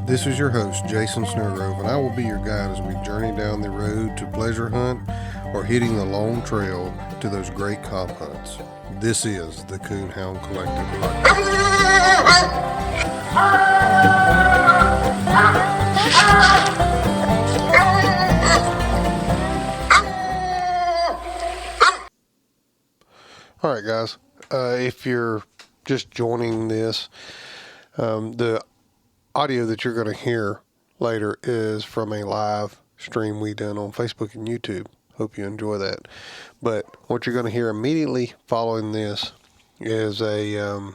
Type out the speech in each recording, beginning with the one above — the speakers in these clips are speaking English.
This is your host, Jason Snellgrove, and I will be your guide as we journey down the road to pleasure hunt or hitting the long trail to those great comp hunts. This is the Coonhound Collective. All right, guys, if you're just joining this, the audio that you're going to hear later is from a live stream we done on Facebook and YouTube. Hope you enjoy that. But what you're going to hear immediately following this is a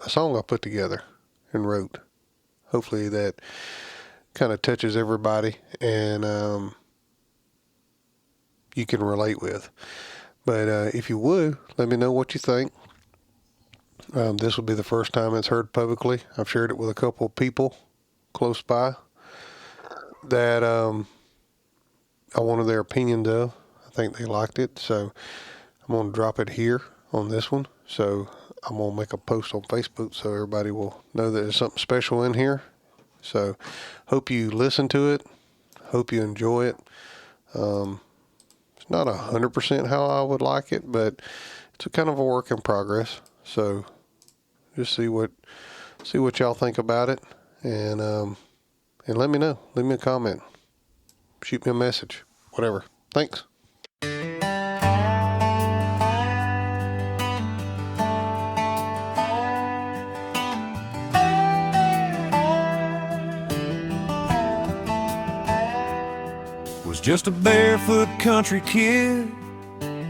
song I put together and wrote. Hopefully that kind of touches everybody and you can relate with. But if you would, let me know what you think. This will be the first time it's heard publicly. I've shared it with a couple of people close by that I wanted their opinions of. I think they liked it, so I'm going to drop it here on this one. So I'm going to make a post on Facebook so everybody will know that there's something special in here. So hope you listen to it. Hope you enjoy it. It's not 100% how I would like it, but it's a kind of a work in progress. So just see what y'all think about it, and let me know. Leave me a comment, shoot me a message, whatever. Thanks. Was just a barefoot country kid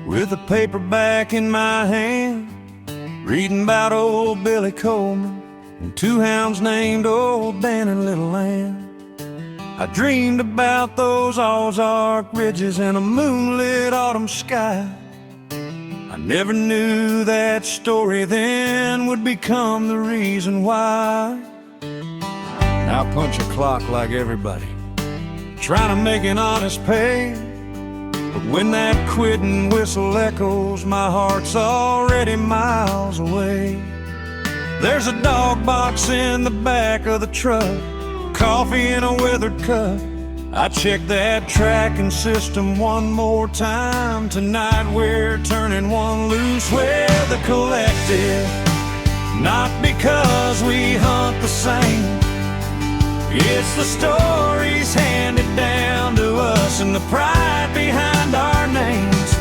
with a paperback in my hand, reading about old Billy Coleman and two hounds named Old Dan and Little Ann. I dreamed about those Ozark ridges and a moonlit autumn sky. I never knew that story then would become the reason why. Now I punch a clock like everybody, trying to make an honest pay. But when that quitting whistle echoes, my heart's already miles away. There's a dog box in the back of the truck, coffee in a weathered cup. I check that tracking system one more time. Tonight we're turning one loose. We're the collective, not because we hunt the same. It's the stories handed down to us and the pride behind our names.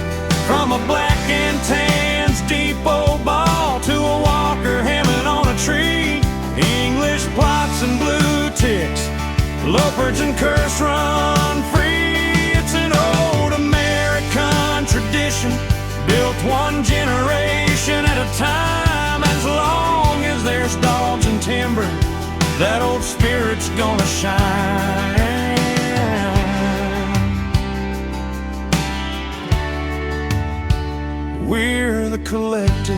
From a black and tan's depot ball to a Walker hemming on a tree, English plots and blue ticks, Lopards and curse run free. It's an old American tradition, built one generation at a time. As long as there's dogs and timber, that old spirit's gonna shine. We're the collective.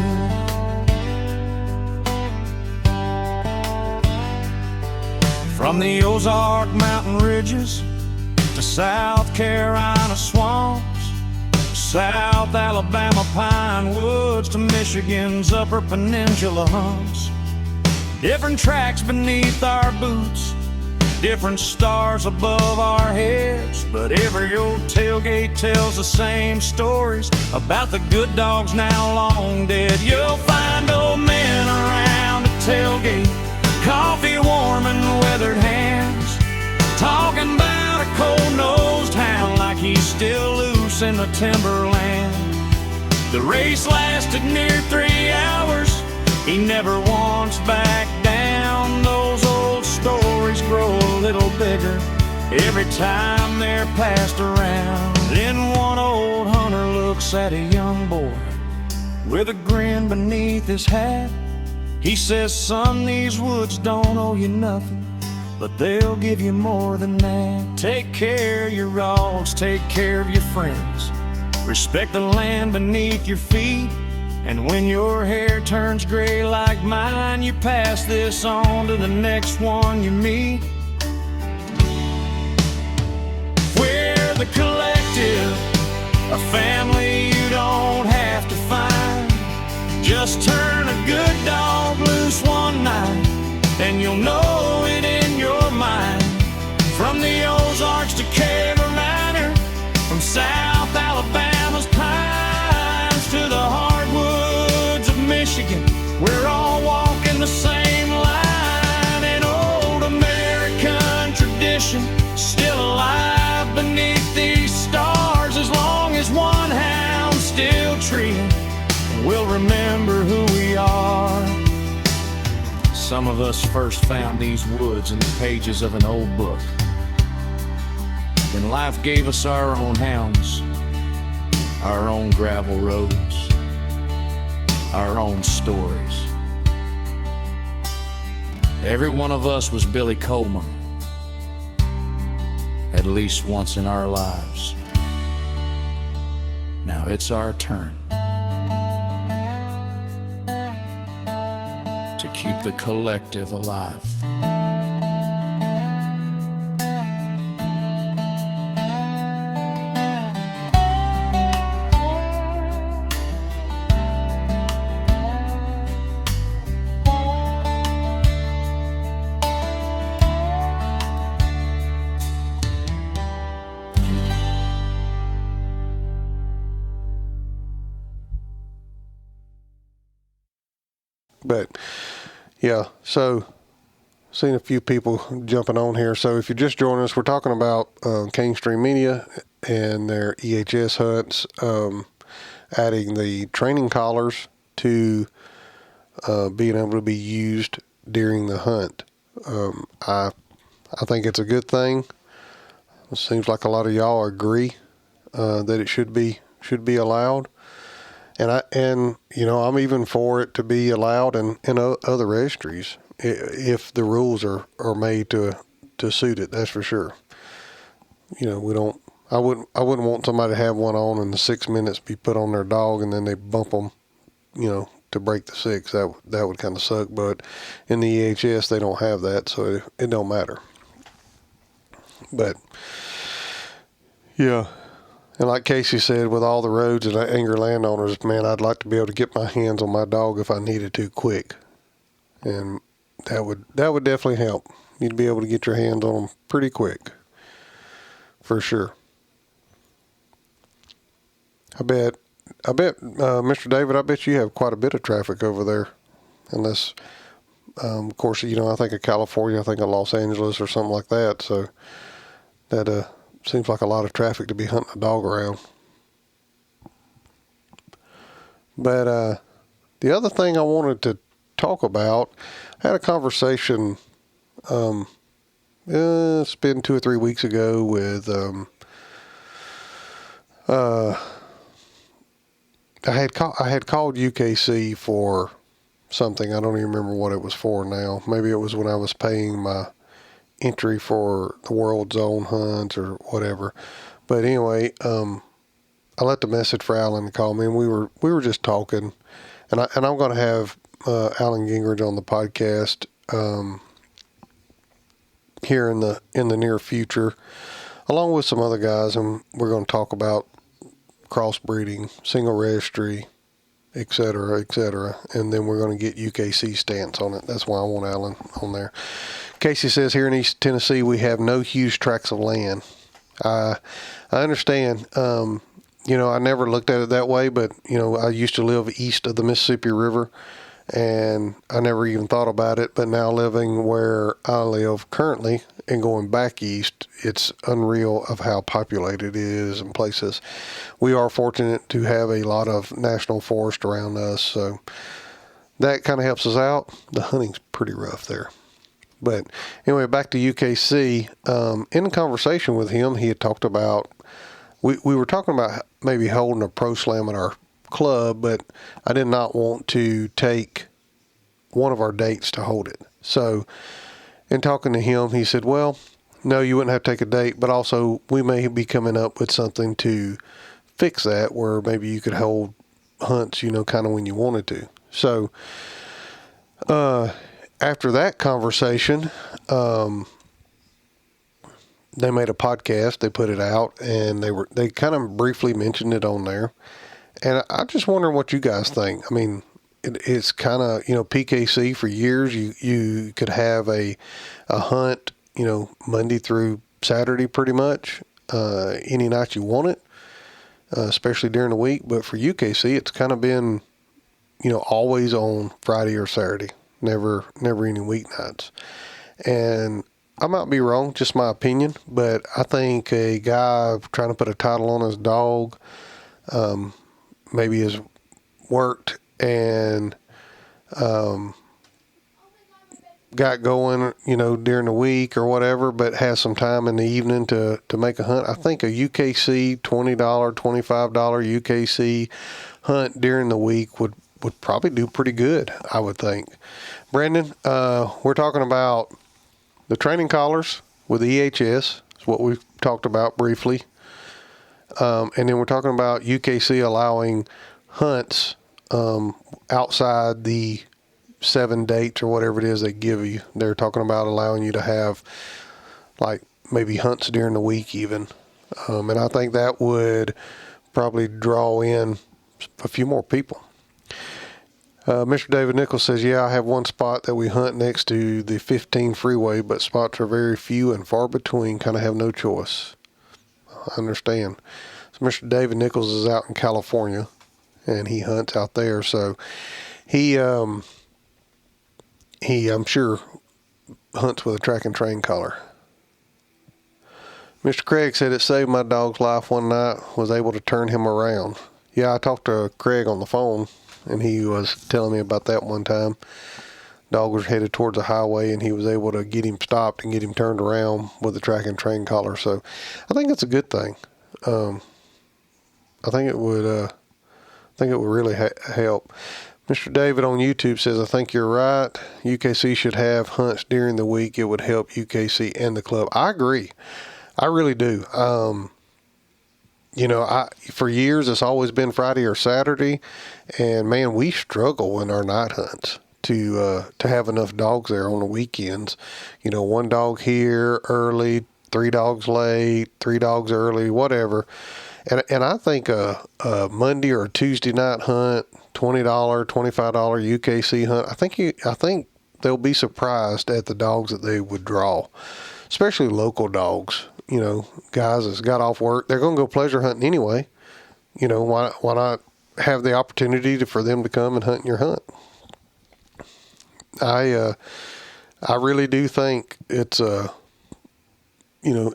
From the Ozark mountain ridges to South Carolina swamps, South Alabama pine woods to Michigan's upper peninsula humps. Different tracks beneath our boots, different stars above our heads, but every old tailgate tells the same stories about the good dogs now long dead. You'll find old men around the tailgate, coffee warm and weathered hands, talking about a cold-nosed hound like he's still loose in the timberland. The race lasted near 3 hours, he never once backed down. Those old stories grow a little bigger every time they're passed around. Then one old hunter looks at a young boy with a grin beneath his hat. He says, son, these woods don't owe you nothing, but they'll give you more than that. Take care of your dogs, take care of your friends, respect the land beneath your feet. And when your hair turns gray like mine, you pass this on to the next one you meet. We're the collective, a family you don't have to find. Just turn a good dog loose one night, and you'll know it in your nation still alive beneath these stars. As long as one hound's still treeing, we'll remember who we are. Some of us first found these woods in the pages of an old book. Then life gave us our own hounds, our own gravel roads, our own stories. Every one of us was Billy Coleman, at least once in our lives. Now it's our turn to keep the collective alive. But yeah, so seen a few people jumping on here. So if you're just joining us, we're talking about King Stream Media and their EHS hunts, adding the training collars to being able to be used during the hunt. I think it's a good thing. It seems like a lot of y'all agree that it should be allowed. And I'm even for it to be allowed in other registries if the rules are made to suit it. That's for sure. I wouldn't want somebody to have one on and the 6 minutes be put on their dog and then they bump them, to break the 6. That would kind of suck. But in the EHS they don't have that, so it don't matter. But yeah. And like Casey said, with all the roads and angry landowners, man, I'd like to be able to get my hands on my dog if I needed to quick. And that would definitely help. You'd be able to get your hands on them pretty quick. For sure. I bet, Mr. David, I bet you have quite a bit of traffic over there. Unless, of course, I think of California, I think of Los Angeles or something like that. So that, seems like a lot of traffic to be hunting a dog around. But the other thing I wanted to talk about, I had a conversation, it's been 2 or 3 weeks ago with, I had called UKC for something. I don't even remember what it was for now. Maybe it was when I was paying my entry for the World's Own hunts or whatever. But anyway, I left a message for Alan to call me, and we were just talking. And I'm going to have Alan Gingrich on the podcast here in the near future, along with some other guys, and we're going to talk about crossbreeding, single registry, et cetera, and then we're going to get UKC stance on it. That's why I want Alan on there. Casey says, here in East Tennessee, we have no huge tracts of land. I understand. I never looked at it that way, but, I used to live east of the Mississippi River, and I never even thought about it. But now living where I live currently and going back east, it's unreal of how populated it is in places. We are fortunate to have a lot of national forest around us, so that kind of helps us out. The hunting's pretty rough there. But anyway, back to UKC. In a conversation with him, he had talked about, we were talking about maybe holding a pro slam at our club, but I did not want to take one of our dates to hold it. So in talking to him, he said, well, no, you wouldn't have to take a date, but also we may be coming up with something to fix that, where maybe you could hold hunts, kind of when you wanted to. So, after that conversation, they made a podcast, they put it out, and they kind of briefly mentioned it on there. And I'm just wondering what you guys think. I mean, it's kind of, PKC for years, you could have a hunt, Monday through Saturday pretty much, any night you want it, especially during the week. But for UKC, it's kind of been, always on Friday or Saturday. Never any weeknights. And I might be wrong, just my opinion, but I think a guy trying to put a title on his dog maybe has worked and got going, during the week or whatever, but has some time in the evening to make a hunt. I think a UKC $20, $25 UKC hunt during the week would probably do pretty good, I would think. Brandon, we're talking about the training collars with EHS, is what we've talked about briefly. And then we're talking about UKC allowing hunts outside the 7 dates or whatever it is they give you. They're talking about allowing you to have like maybe hunts during the week even. And I think that would probably draw in a few more people. Mr. David Nichols says, yeah, I have one spot that we hunt next to the 15 freeway, but spots are very few and far between. Kind of have no choice. I understand. So Mr. David Nichols is out in California, and he hunts out there. So he I'm sure, hunts with a track and train collar. Mr. Craig said it saved my dog's life one night, was able to turn him around. Yeah, I talked to Craig on the phone, and he was telling me about that one time. Dog was headed towards the highway, and he was able to get him stopped and get him turned around with the track and train collar. So I think it's a good thing. I think it would really help. Mr. David on YouTube says, I think you're right. UKC should have hunts during the week. It would help UKC and the club. I agree. I really do. For years, it's always been Friday or Saturday. And, man, we struggle in our night hunts to have enough dogs there on the weekends. One dog here early, 3 dogs late, 3 dogs early, whatever. And I think a Monday or a Tuesday night hunt, $20, $25 UKC hunt, I think they'll be surprised at the dogs that they would draw, especially local dogs. Guys that's got off work, they're going to go pleasure hunting anyway. Why not have the opportunity for them to come and hunt your hunt? I really do think it's it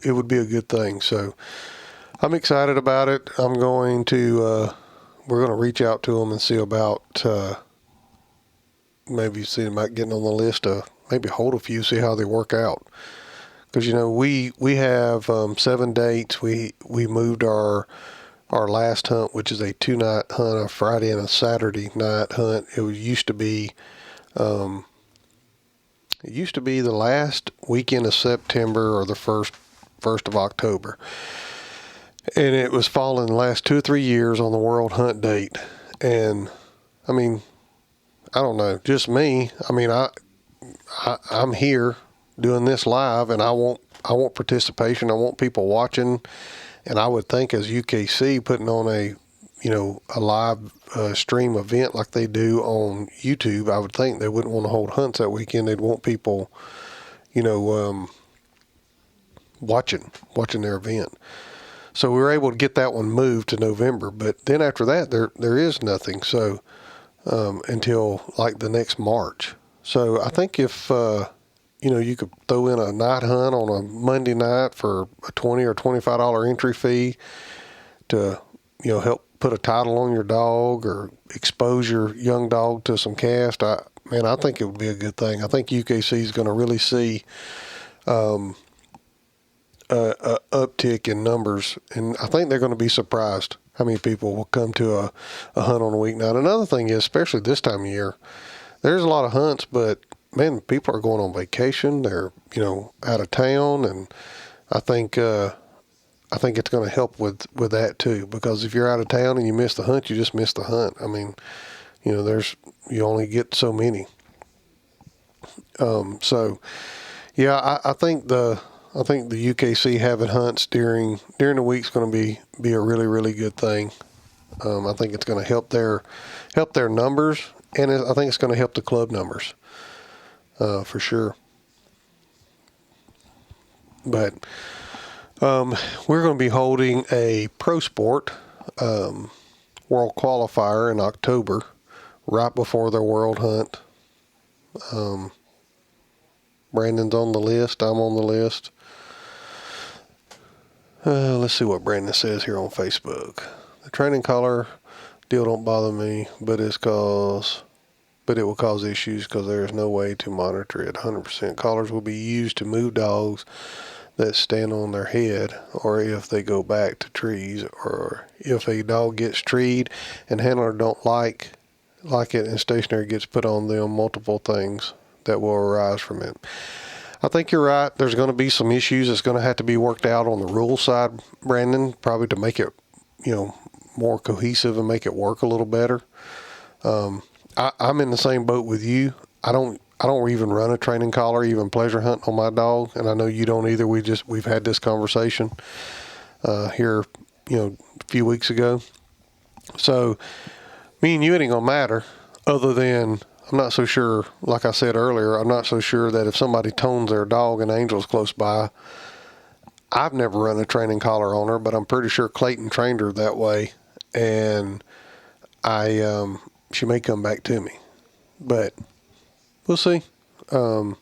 would be a good thing. So I'm excited about it. I'm going to we're going to reach out to them and see about maybe see about getting on the list to maybe hold a few, see how they work out. Because we have 7 dates. We moved our last hunt, which is a 2-night hunt, a Friday and a Saturday night hunt. It used to be the last weekend of September or the first of October, and it was falling the last 2 or 3 years on the World Hunt date. And I mean, I don't know, just me. I mean, I'm here doing this live, and I want participation. I want people watching, and I would think as UKC putting on a live stream event like they do on YouTube, I would think they wouldn't want to hold hunts that weekend. They'd want people, watching their event. So we were able to get that one moved to November, but then after that, there is nothing. So until like the next March. So I think if you could throw in a night hunt on a Monday night for a $20 or $25 entry fee to, help put a title on your dog or expose your young dog to some cast. I think it would be a good thing. I think UKC is going to really see a uptick in numbers, and I think they're going to be surprised how many people will come to a hunt on a weeknight. Another thing is, especially this time of year, there's a lot of hunts, but man, people are going on vacation. They're, out of town. And I think it's going to help with that too, because if you're out of town and you miss the hunt, you just miss the hunt. I mean, you only get so many. So yeah, I think the UKC having hunts during the week is going to be a really, really good thing. I think it's going to help their numbers, and I think it's going to help the club numbers. For sure. But we're going to be holding a Pro Sport World Qualifier in October, right before their World Hunt. Brandon's on the list. I'm on the list. Let's see what Brandon says here on Facebook. The training collar deal don't bother me, but it will cause issues because there is no way to monitor it 100%. Collars will be used to move dogs that stand on their head, or if they go back to trees, or if a dog gets treed and handler don't like it and stationary gets put on them, multiple things that will arise from it. I think you're right. There's going to be some issues that's going to have to be worked out on the rule side, Brandon, probably to make it, more cohesive and make it work a little better. I'm in the same boat with you. I don't even run a training collar, even pleasure hunt on my dog, and I know you don't either. We've had this conversation here, a few weeks ago. So me and you, it ain't gonna matter. Other than I'm not so sure. Like I said earlier, I'm not so sure that if somebody tones their dog and Angel's close by. I've never run a training collar on her, but I'm pretty sure Clayton trained her that way, and she may come back to me, but we'll see. For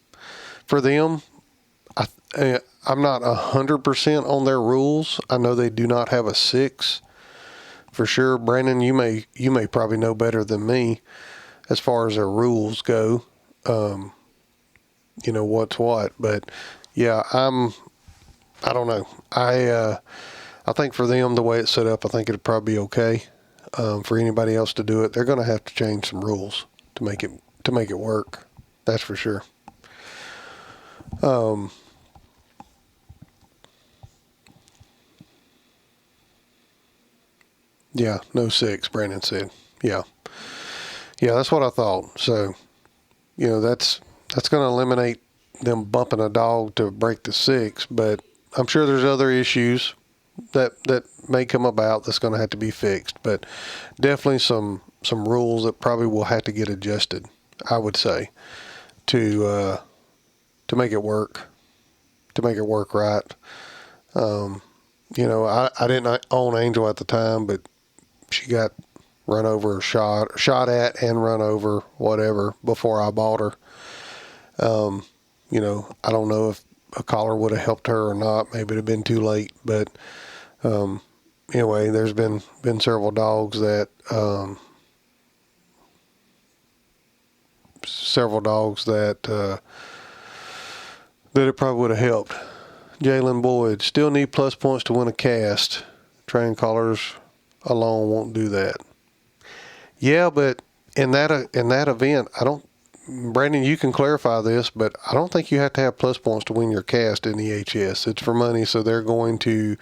them, I'm not 100% on their rules. I know they do not have a 6 for sure. Brandon, you may probably know better than me as far as their rules go. What's what, but yeah, I don't know. I think for them, the way it's set up, I think it'd probably be okay. For anybody else to do it, they're going to have to change some rules to make it work. That's for sure. Yeah, no 6, Brandon said. Yeah, that's what I thought. So, that's going to eliminate them bumping a dog to break the 6, but I'm sure there's other issues that may come about that's going to have to be fixed, but definitely some rules that probably will have to get adjusted, I would say, to make it work right. I didn't own Angel at the time, but she got run over, shot at and run over, whatever, before I bought her. I don't know if a collar would have helped her or not. Maybe it'd have been too late, but anyway, there's been several dogs that that it probably would have helped. Jalen Boyd, still need plus points to win a cast. Training collars alone won't do that. Yeah, but in that event, Brandon, you can clarify this, but I don't think you have to have plus points to win your cast in the HS. It's for money, so they're going to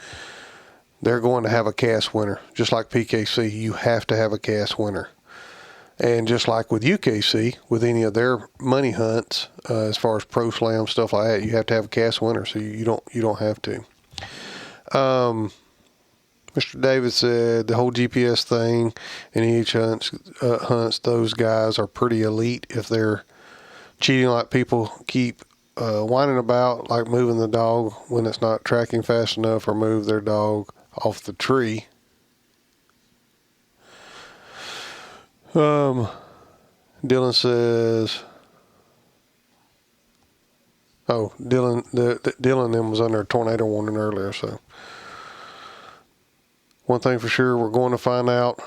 have a cast winner. Just like PKC, you have to have a cast winner. And just like with UKC, with any of their money hunts, as far as Pro Slam, stuff like that, you have to have a cast winner, so you don't have to. Mr. David said the whole GPS thing in EH hunts, those guys are pretty elite if they're cheating like people keep whining about, like moving the dog when it's not tracking fast enough or move their dog off the tree. Dylan says, Dylan then was under a tornado warning earlier, so. One thing for sure, we're going to find out.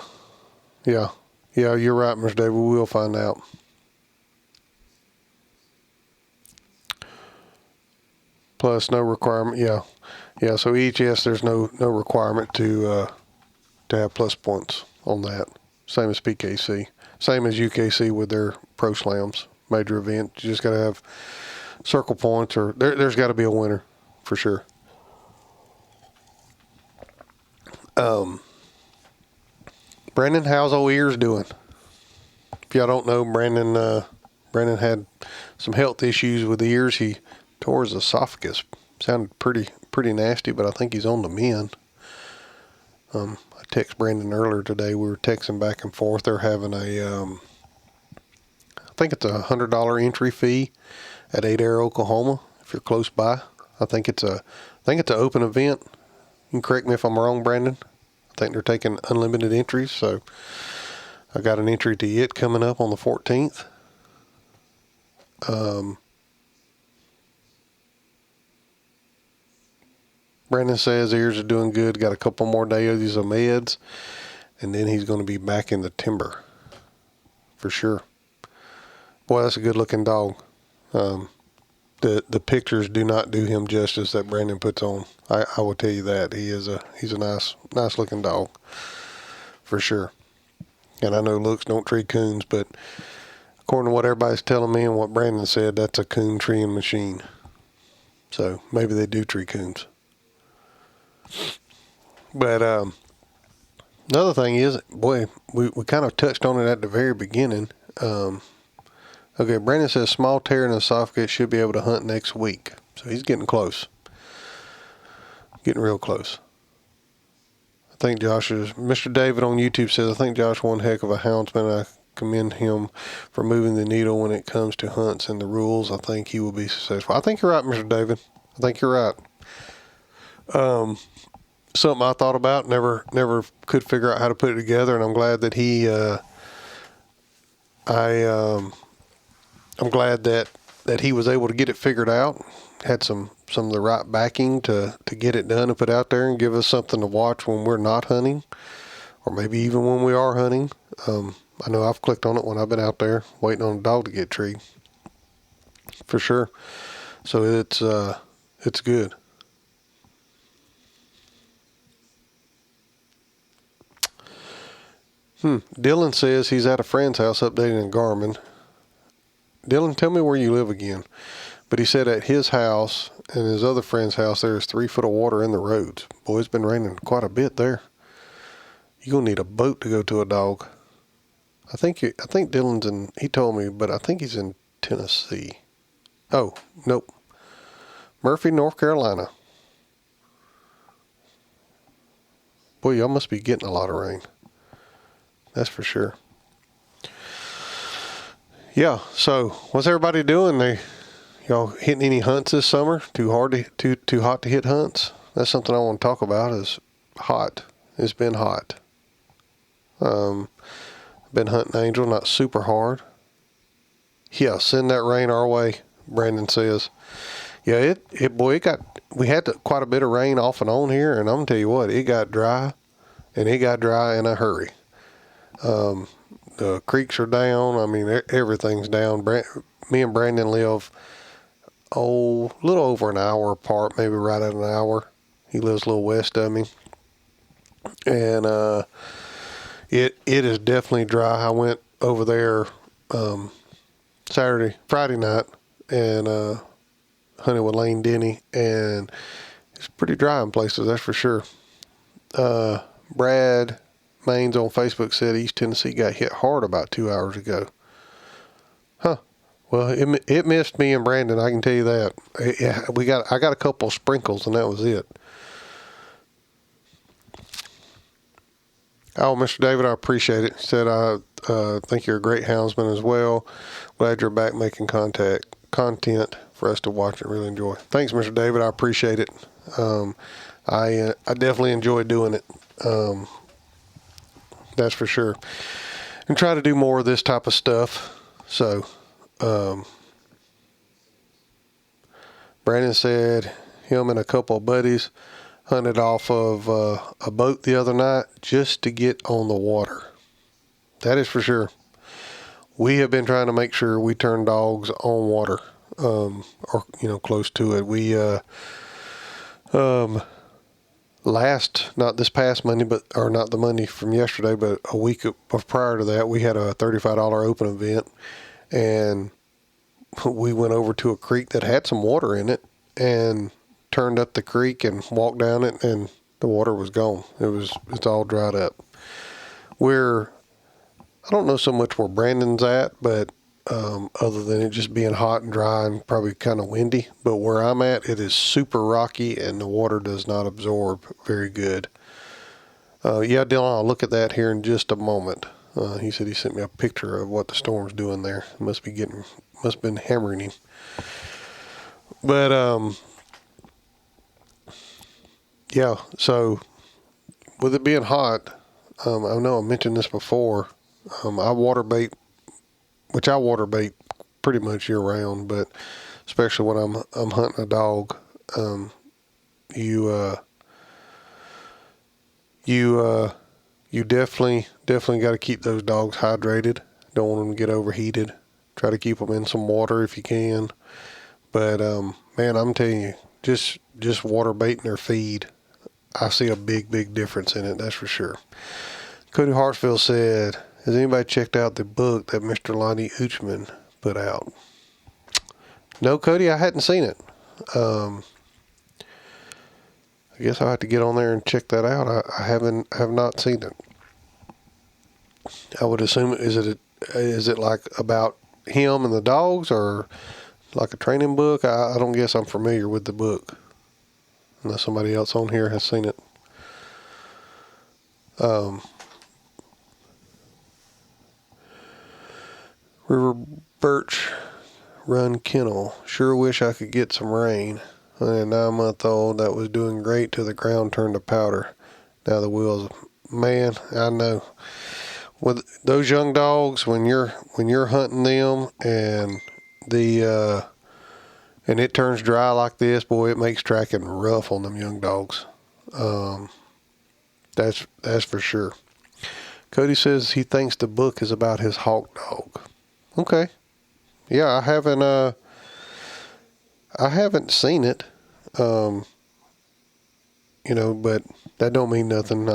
Yeah, you're right, Mr. David. We will find out. Plus, no requirement. Yeah. So EHS, there's no requirement to have plus points on that. Same as PKC. Same as UKC with their Pro Slams, major event. You just got to have circle points, or there's got to be a winner for sure. Brandon, how's old ears doing? If y'all don't know, Brandon had some health issues with the ears. He tore his esophagus. Sounded pretty nasty, but I think he's on the mend. I texted Brandon earlier today. We were texting back and forth. They're having I think it's $100 entry fee at 8 Air, Oklahoma. If you're close by, I think it's an open event. You can correct me if I'm wrong, Brandon. I think they're taking unlimited entries, so I got an entry to it coming up on the 14th. Brandon says ears are doing good. Got a couple more days of meds, and then he's going to be back in the timber for sure. Boy, that's a good-looking dog. The pictures do not do him justice that Brandon puts on. I will tell you that he's a nice looking dog for sure. And I know looks don't tree coons, but according to what everybody's telling me and what Brandon said, that's a coon treeing machine. So maybe they do tree coons. But another thing is, boy, we kind of touched on it at the very beginning. Okay, Brandon says small tear in the esophagus, should be able to hunt next week. So he's getting close. Getting real close. I think Mr. David on YouTube says, I think Josh one heck of a houndsman. I commend him for moving the needle when it comes to hunts and the rules. I think he will be successful. I think you're right, Mr. David. I think you're right. Something I thought about, never could figure out how to put it together, and I'm glad that I'm glad that he was able to get it figured out. Had some of the right backing to get it done and put out there and give us something to watch when we're not hunting, or maybe even when we are hunting. I know I've clicked on it when I've been out there waiting on a dog to get treed, for sure. So it's good. Dylan says he's at a friend's house updating in Garmin. Dylan, tell me where you live again. But he said at his house and his other friend's house, there is 3 foot of water in the roads. Boy, it's been raining quite a bit there. You're going to need a boat to go to a dog. I think Dylan's he told me, but I think he's in Tennessee. Oh, nope. Murphy, North Carolina. Boy, y'all must be getting a lot of rain. That's for sure. Yeah, so what's everybody doing? Y'all hitting any hunts this summer? Too hot to hit hunts? That's something I want to talk about. Is hot. It's been hot. Been hunting angel, not super hard. Yeah, send that rain our way, Brandon says. Yeah, we had quite a bit of rain off and on here, and I'm gonna tell you what, it got dry, and it got dry in a hurry. The creeks are down. I mean, everything's down. Me and Brandon live, a little over an hour apart, maybe right at an hour. He lives a little west of me. And it is definitely dry. I went over there Friday night, and hunted with Lane Denny, and it's pretty dry in places, that's for sure. Brad Maines on Facebook said East Tennessee got hit hard about 2 hours ago. Huh. Well, it missed me and Brandon, I can tell you that. I got a couple of sprinkles, and that was it. Oh, Mr. David, I appreciate it. He said, I think you're a great houndsman as well. Glad you're back making content for us to watch and really enjoy. Thanks, Mr. David. I appreciate it. I definitely enjoy doing it. That's for sure. And try to do more of this type of stuff. So, Brandon said him and a couple of buddies hunted off of a boat the other night just to get on the water. That is for sure. We have been trying to make sure we turn dogs on water, or close to it. We not this past Monday, not the Monday from yesterday, but a week prior to that, we had a $35 open event, and we went over to a creek that had some water in it and turned up the creek and walked down it, and the water was gone. It's all dried up. I don't know so much where Brandon's at, but other than it just being hot and dry and probably kind of windy. But where I'm at, it is super rocky, and the water does not absorb very good. Yeah, Dylan, I'll look at that here in just a moment. He said he sent me a picture of what the storm's doing there. Must have been hammering him. But yeah, so with it being hot, I know I mentioned this before. I water bait pretty much year round, but especially when I'm hunting a dog, you you definitely got to keep those dogs hydrated. Don't want them to get overheated. Try to keep them in some water if you can. But man, I'm telling you, just water baiting their feed, I see a big difference in it. That's for sure. Cody Hartsfield said, "Has anybody checked out the book that Mr. Lonnie Uchman put out?" No, Cody, I hadn't seen it. I guess I'll have to get on there and check that out. I have not seen it. I would assume is it like about him and the dogs, or like a training book? I don't guess I'm familiar with the book unless somebody else on here has seen it. River Birch Run Kennel. Sure wish I could get some rain. Only a 9-month-old that was doing great till the ground turned to powder. Now the wheels. Man, I know. With those young dogs, when you're hunting them and and it turns dry like this, boy, it makes tracking rough on them young dogs. That's for sure. Cody says he thinks the book is about his hawk dog. Okay. Yeah, I haven't seen it. But that don't mean nothing.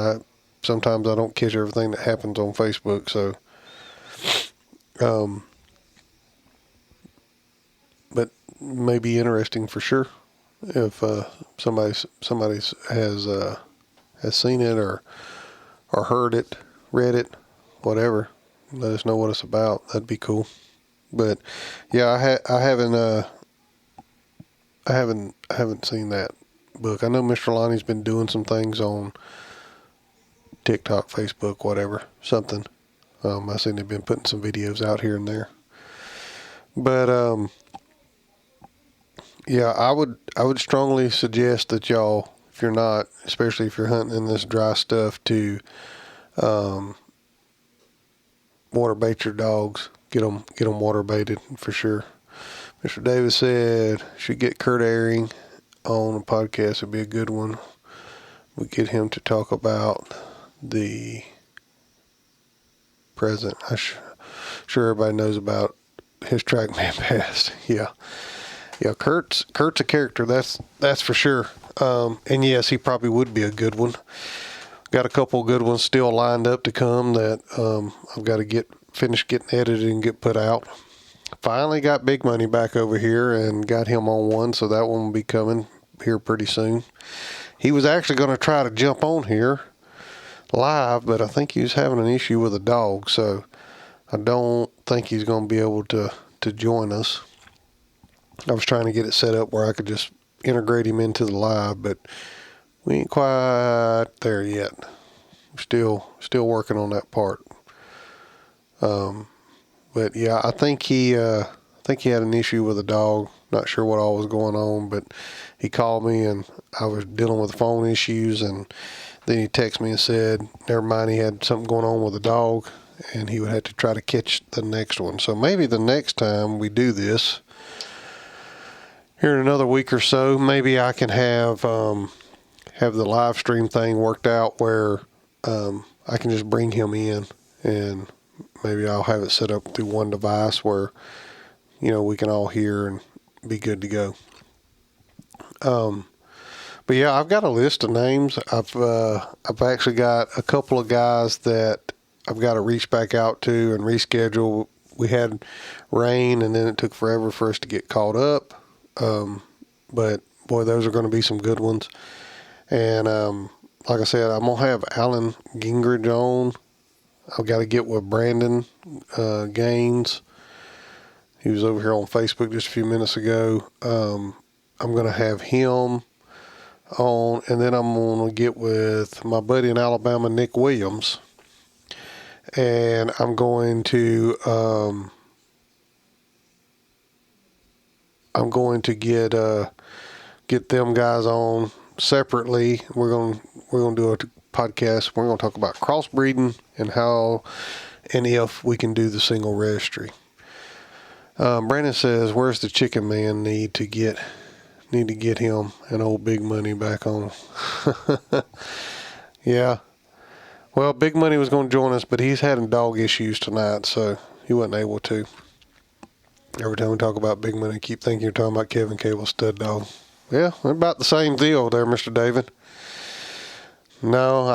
Sometimes I don't catch everything that happens on Facebook, so but maybe interesting for sure if somebody has seen it or heard it, read it, whatever. Let us know what it's about. That'd be cool. But yeah, I haven't seen that book. I know Mr. Lonnie's been doing some things on TikTok, Facebook, whatever, something. I seen they've been putting some videos out here and there. But yeah, I would strongly suggest that y'all, if you're not, especially if you're hunting in this dry stuff, to water bait your dogs. Get them water baited for sure. Mr. Davis said, should get Kurt Ehring on a podcast. Would be a good one. We get him to talk about the present. Sure everybody knows about his TrackMan past. Yeah, Kurt's a character. That's for sure. And yes, he probably would be a good one. Got a couple good ones still lined up to come that I've got to finish getting edited and get put out. Finally got Big Money back over here and got him on one, so that one will be coming here pretty soon. He was actually going to try to jump on here live, but I think he was having an issue with a dog, so I don't think he's going to be able to join us. I was trying to get it set up where I could just integrate him into the live, but we ain't quite there yet. Still working on that part. But yeah, I think he had an issue with a dog. Not sure what all was going on, but he called me and I was dealing with phone issues, and then he texted me and said, never mind, he had something going on with a dog and he would have to try to catch the next one. So maybe the next time we do this, here in another week or so, maybe I can have the live stream thing worked out where I can just bring him in, and maybe I'll have it set up through one device where, we can all hear and be good to go. But yeah, I've got a list of names. I've actually got a couple of guys that I've got to reach back out to and reschedule. We had rain and then it took forever for us to get caught up. But boy, those are going to be some good ones. And like I said, I'm going to have Alan Gingrich on. I've got to get with Brandon Gaines. He was over here on Facebook just a few minutes ago. I'm going to have him on, and then I'm going to get with my buddy in Alabama, Nick Williams. And I'm going to get them guys on separately. We're going to do a podcast. We're going to talk about crossbreeding and how and if we can do the single registry. Brandon says, where's the chicken man need to get Need to get him and old Big Money back on. Yeah. Well, Big Money was going to join us, but he's having dog issues tonight, so he wasn't able to. Every time we talk about Big Money, I keep thinking you're talking about Kevin Cable's stud dog. Yeah, they're about the same deal there, Mr. David. No,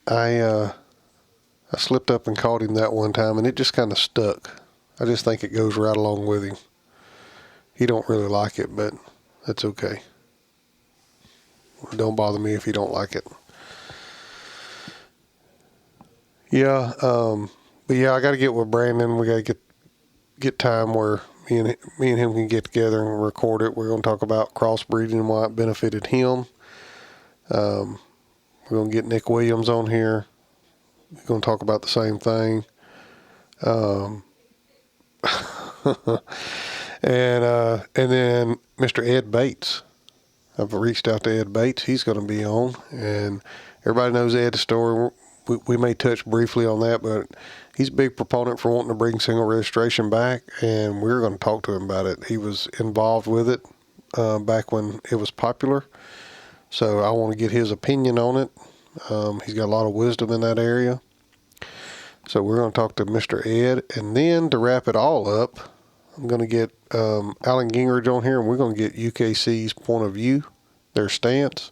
I slipped up and caught him that one time, and it just kind of stuck. I just think it goes right along with him. He don't really like it, but that's okay. Don't bother me if you don't like it. Yeah, but yeah, I got to get with Brandon. We got to get time where me and him can get together and record it. We're going to talk about crossbreeding and why it benefited him. We're going to get Nick Williams on here. We're going to talk about the same thing. And then Mr. Ed Bates. I've reached out to Ed Bates. He's going to be on, and everybody knows Ed's story. We may touch briefly on that, but he's a big proponent for wanting to bring single registration back, and we're going to talk to him about it. He was involved with it back when it was popular, so I want to get his opinion on it. He's got a lot of wisdom in that area. So we're going to talk to Mr. Ed, and then to wrap it all up, I'm going to get Alan Gingrich on here, and we're going to get UKC's point of view, their stance,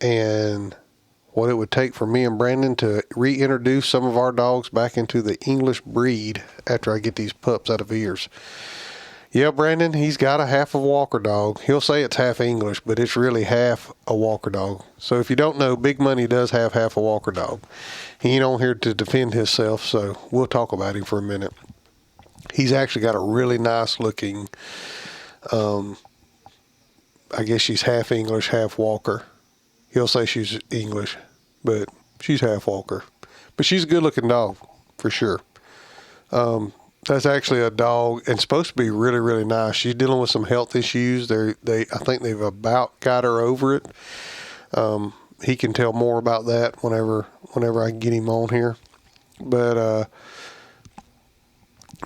and what it would take for me and Brandon to reintroduce some of our dogs back into the English breed after I get these pups out of ears. Yeah, Brandon, he's got a half a Walker dog. He'll say it's half English, but it's really half a Walker dog. So if you don't know, Big Money does have half a Walker dog. He ain't on here to defend himself, so we'll talk about him for a minute. He's actually got a really nice looking, I guess she's half English, half Walker. He'll say she's English, but she's half Walker. But she's a good looking dog, for sure. That's actually a dog, and supposed to be really, really nice. She's dealing with some health issues. I think they've about got her over it. He can tell more about that whenever I can get him on here. But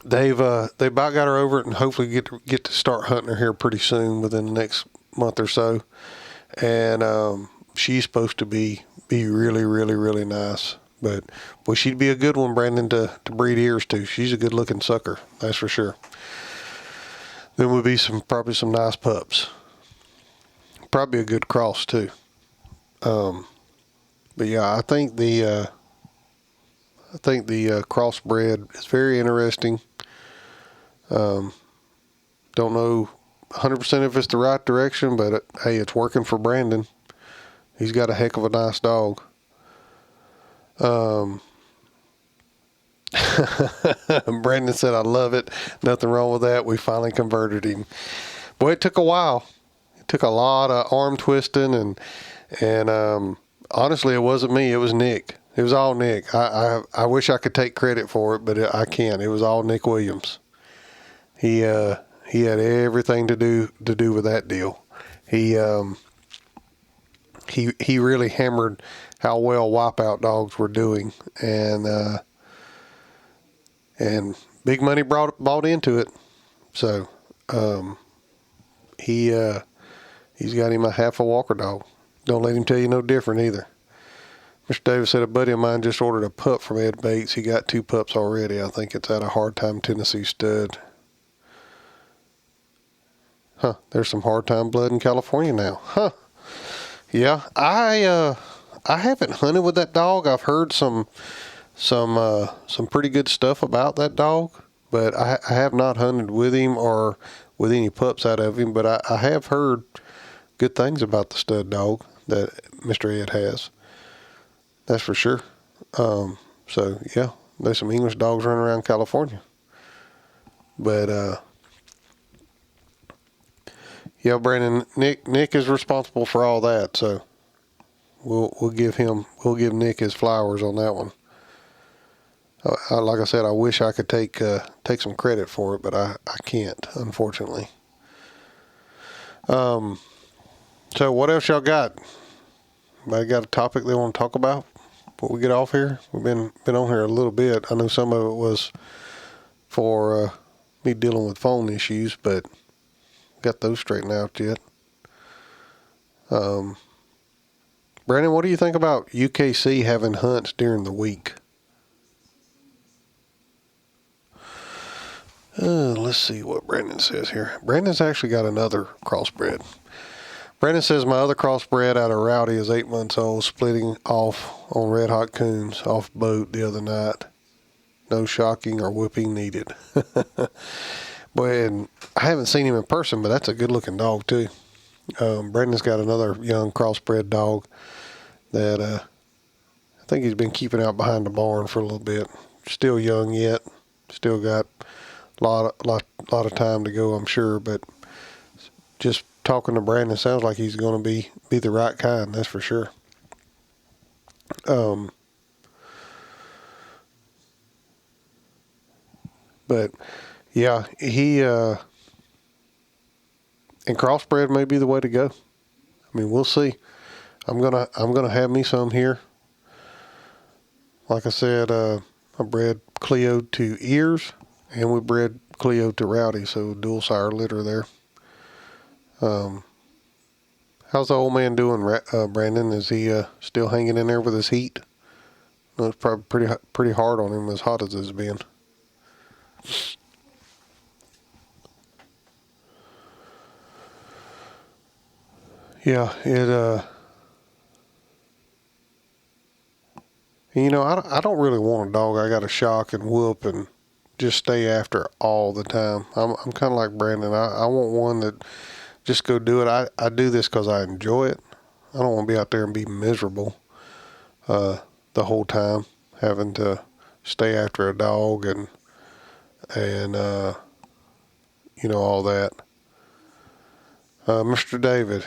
they've about got her over it, and hopefully get to start hunting her here pretty soon, within the next month or so. And she's supposed to be really, really, really nice. But boy, she'd be a good one, Brandon, to breed ears to. She's a good looking sucker, that's for sure. There would be probably some nice pups. Probably a good cross too. But yeah, I think the crossbred is very interesting. Don't know 100% if it's the right direction, but hey, it's working for Brandon. He's got a heck of a nice dog. Brandon said, I love it. Nothing wrong with that. We finally converted him. Boy, it took a while. It took a lot of arm twisting, and honestly, it wasn't me. It was Nick. It was all Nick. I wish I could take credit for it, but I can't. It was all Nick Williams. He had everything to do with that deal. He really hammered how well wipeout dogs were doing, and Big Money bought into it. So he's got him a half a Walker dog. Don't let him tell you no different either. Mr. Davis said a buddy of mine just ordered a pup from Ed Bates. He got 2 pups already. I think it's at a Hard Time Tennessee stud. Huh, there's some Hard Time blood in California now. Huh. Yeah, I haven't hunted with that dog. I've heard some pretty good stuff about that dog, but I have not hunted with him or with any pups out of him. But I have heard good things about the stud dog that Mr. Ed has. That's for sure. So yeah, there's some English dogs running around California. But yeah, Brandon, Nick is responsible for all that, so we'll give Nick his flowers on that one. Like I said, I wish I could take some credit for it, but I can't, unfortunately. So what else y'all got? Anybody got a topic they want to talk about before we get off here? We've been on here a little bit. I know some of it was for me dealing with phone issues, but got those straightened out yet. Brandon, what do you think about UKC having hunts during the week? Let's see what Brandon says here. Brandon's actually got another crossbred. Brandon says my other crossbred out of Rowdy is 8 months old, splitting off on red hot coons off boat the other night. No shocking or whipping needed. Boy, and I haven't seen him in person, but that's a good looking dog too. Brandon's got another young crossbred dog that I think he's been keeping out behind the barn for a little bit. Still young yet. Still got a lot of time to go, I'm sure. But just talking to Brandon, sounds like he's going to be the right kind. That's for sure. But yeah, he and crossbred may be the way to go. I mean, we'll see. I'm gonna have me some here. Like I said, I bred Cleo to ears, and we bred Cleo to Rowdy, so dual sire litter there. How's the old man doing, Brandon? Is he still hanging in there with his heat? No, it's probably pretty hard on him, as hot as it's been. Yeah, I don't really want a dog I got to shock and whoop and just stay after all the time. I'm kind of like Brandon. I want one that just go do it. I do this because I enjoy it. I don't want to be out there and be miserable the whole time, having to stay after a dog and all that. Mr. David,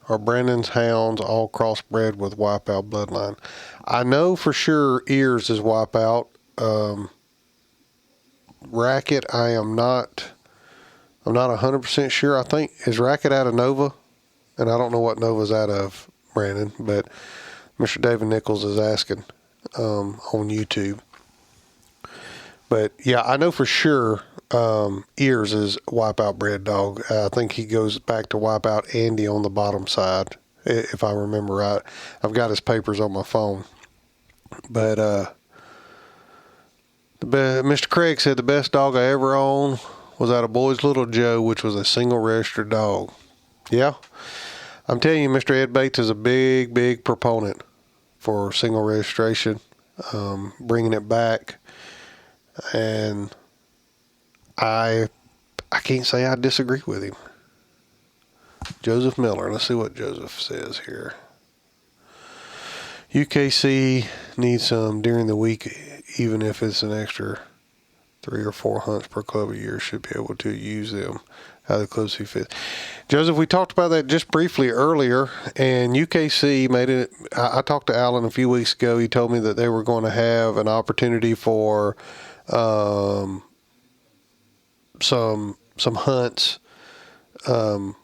are Brandon's hounds all crossbred with Wipeout bloodline? I know for sure Ears is Wipeout. Racket, I'm not 100% sure. I think, is Racket out of Nova? And I don't know what Nova's out of, Brandon, but Mr. David Nichols is asking on YouTube. But yeah, I know for sure Ears is Wipeout bred dog. I think he goes back to Wipeout Andy on the bottom side, if I remember right. I've got his papers on my phone. But Mr. Craig said the best dog I ever owned was out of Boy's Little Joe, which was a single registered dog. Yeah, I'm telling you, Mr. Ed Bates is a big, big proponent for single registration, bringing it back. And I can't say I disagree with him. Joseph Miller. Let's see what Joseph says here. UKC needs some during the week, even if it's an extra 3 or 4 hunts per club a year, should be able to use them how the club see fit. Joseph, we talked about that just briefly earlier, and UKC made it. I talked to Alan a few weeks ago. He told me that they were going to have an opportunity for some hunts to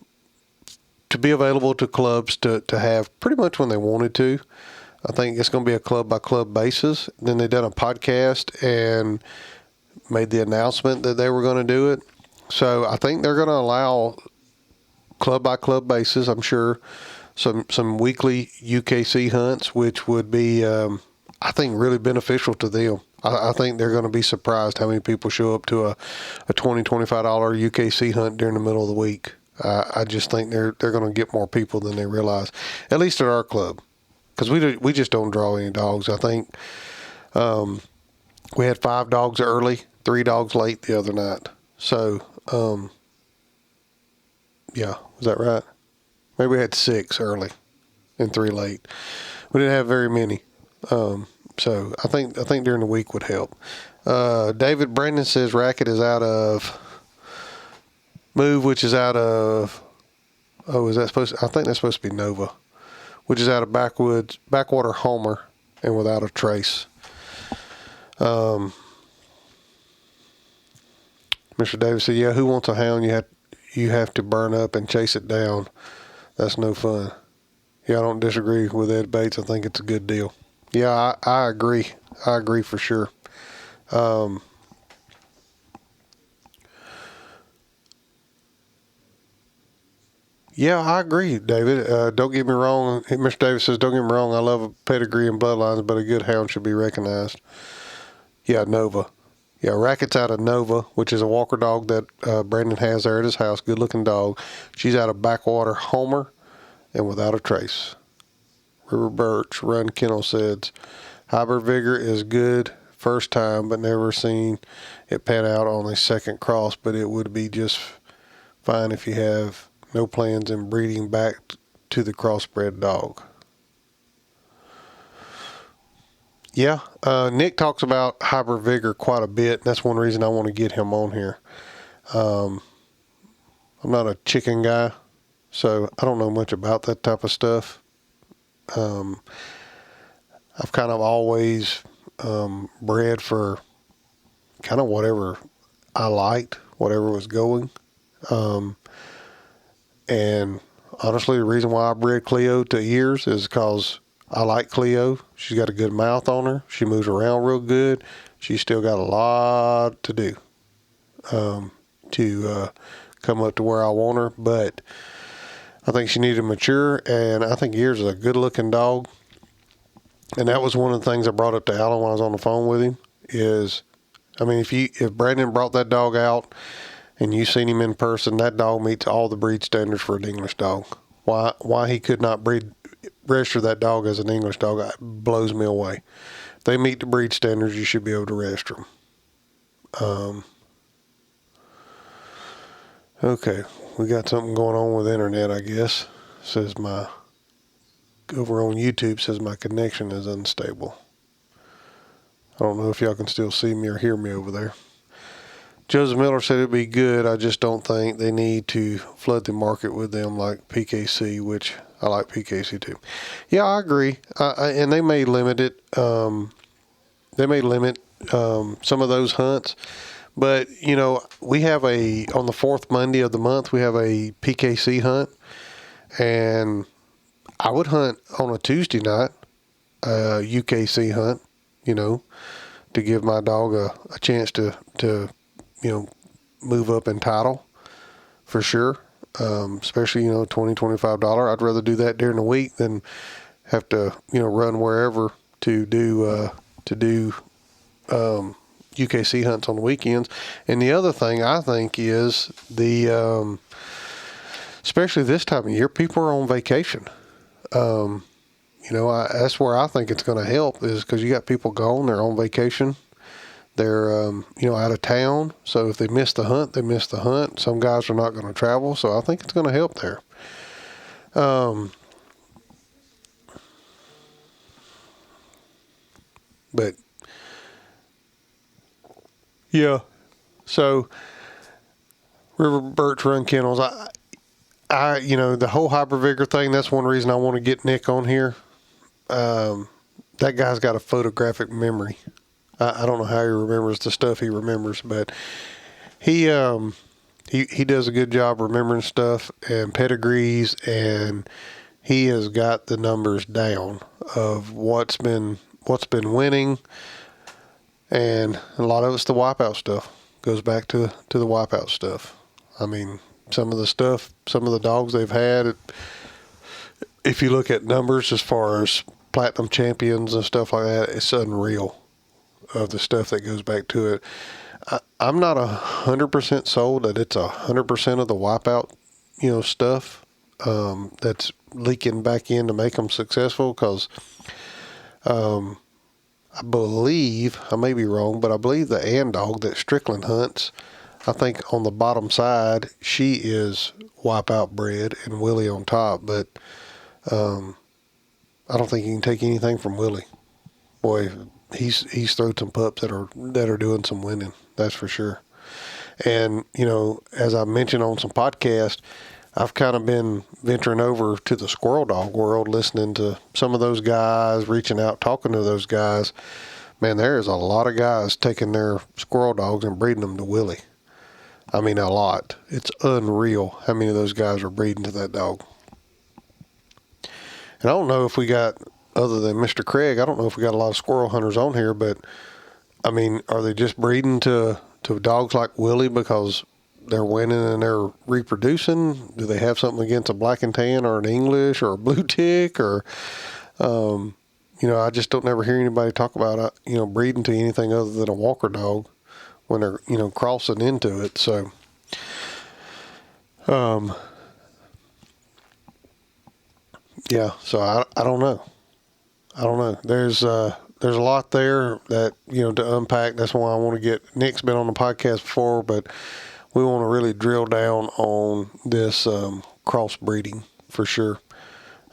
be available to clubs to have pretty much when they wanted to. I think it's going to be a club by club basis. Then they done a podcast and made the announcement that they were going to do it. So I think they're going to allow club by club basis, I'm sure, some weekly UKC hunts, which would be, I think, really beneficial to them. I think they're going to be surprised how many people show up to a $20, $25 UKC hunt during the middle of the week. I just think they're going to get more people than they realize, at least at our club, because we just don't draw any dogs. I think we had 5 dogs early, 3 dogs late the other night. So, yeah, was that right? Maybe we had 6 early and 3 late. We didn't have very many. So I think during the week would help. David Brandon says Racket is out of Move, which is out of, is that supposed to, I think that's supposed to be Nova, which is out of Backwater Homer and without a trace. Mr. Davis said, yeah, who wants a hound you have to burn up and chase it down? That's no fun. Yeah, I don't disagree with Ed Bates. I think it's a good deal. Yeah, I agree. I agree for sure. Yeah, I agree, David. Don't get me wrong. Mr. Davis says, don't get me wrong. I love a pedigree and bloodlines, but a good hound should be recognized. Yeah, Nova. Yeah, Racket's out of Nova, which is a walker dog that Brandon has there at his house. Good looking dog. She's out of Backwater Homer and Without a Trace. River Birch Run Kennel says, Hybrid Vigor is good first time, but never seen it pan out on a second cross, but it would be just fine if you have no plans in breeding back to the crossbred dog. Yeah, Nick talks about Hybrid Vigor quite a bit. That's one reason I want to get him on here. I'm not a chicken guy, so I don't know much about that type of stuff. I've kind of always bred for kind of whatever I liked, whatever was going. And honestly, the reason why I bred Cleo to ears is because I like Cleo. She's got a good mouth on her. She moves around real good. She's still got a lot to do to come up to where I want her. But I think she needed to mature, and I think Ears is a good-looking dog. And that was one of the things I brought up to Alan when I was on the phone with him is, I mean, if Brandon brought that dog out and you seen him in person, that dog meets all the breed standards for an English dog. Why he could not register that dog as an English dog blows me away. If they meet the breed standards, you should be able to register them. Okay, we got something going on with the internet, I guess. Says over on YouTube says my connection is unstable. I don't know if y'all can still see me or hear me over there. Joseph Miller said it'd be good. I just don't think they need to flood the market with them like PKC, which I like PKC too. Yeah, I agree. And they may limit it. They may limit some of those hunts. But, you know, we have on the fourth Monday of the month, we have a PKC hunt. And I would hunt on a Tuesday night, UKC hunt, you know, to give my dog a chance to you know, move up in title for sure. Especially, you know, $20, $25. I'd rather do that during the week than have to, you know, run wherever to do UKC hunts on the weekends. And the other thing I think is especially this time of year, people are on vacation. You know, that's where I think it's going to help is because you got people gone, they're on vacation. They're, you know, out of town. So if they miss the hunt, they miss the hunt. Some guys are not going to travel. So I think it's going to help there. But yeah, so River Birch Run Kennels, I, you know, the whole Hybrid Vigor thing, that's one reason I want to get Nick on here. That guy's got a photographic memory. I don't know how he remembers the stuff he remembers, but he does a good job remembering stuff and pedigrees, and he has got the numbers down of what's been winning, and a lot of it's the wipeout stuff. Goes back to the wipeout stuff. I mean, some of the dogs they've had, if you look at numbers as far as platinum champions and stuff like that, it's unreal of the stuff that goes back to it. I'm not 100% sold that it's 100% of the wipeout, you know, stuff that's leaking back in to make them successful. Because I believe, I may be wrong, but I believe the Ann dog that Strickland hunts, I think on the bottom side she is wipeout bred and Willie on top. But I don't think you can take anything from Willie. Boy, he's thrown some pups that are doing some winning. That's for sure. And, you know, as I mentioned on some podcasts, I've kind of been venturing over to the squirrel dog world, listening to some of those guys, reaching out, talking to those guys. Man, there is a lot of guys taking their squirrel dogs and breeding them to Willie. I mean, a lot. It's unreal how many of those guys are breeding to that dog. And I don't know if we got, other than Mr. Craig, I don't know if we got a lot of squirrel hunters on here, but I mean, are they just breeding to dogs like Willie because they're winning and they're reproducing? Do they have something against a black and tan or an English or a blue tick or, I just don't never hear anybody talk about, breeding to anything other than a walker dog when they're, crossing into it. So, yeah, so I don't know. I don't know. There's a lot there that, to unpack. That's why I want to get, Nick's been on the podcast before, but we want to really drill down on this crossbreeding for sure.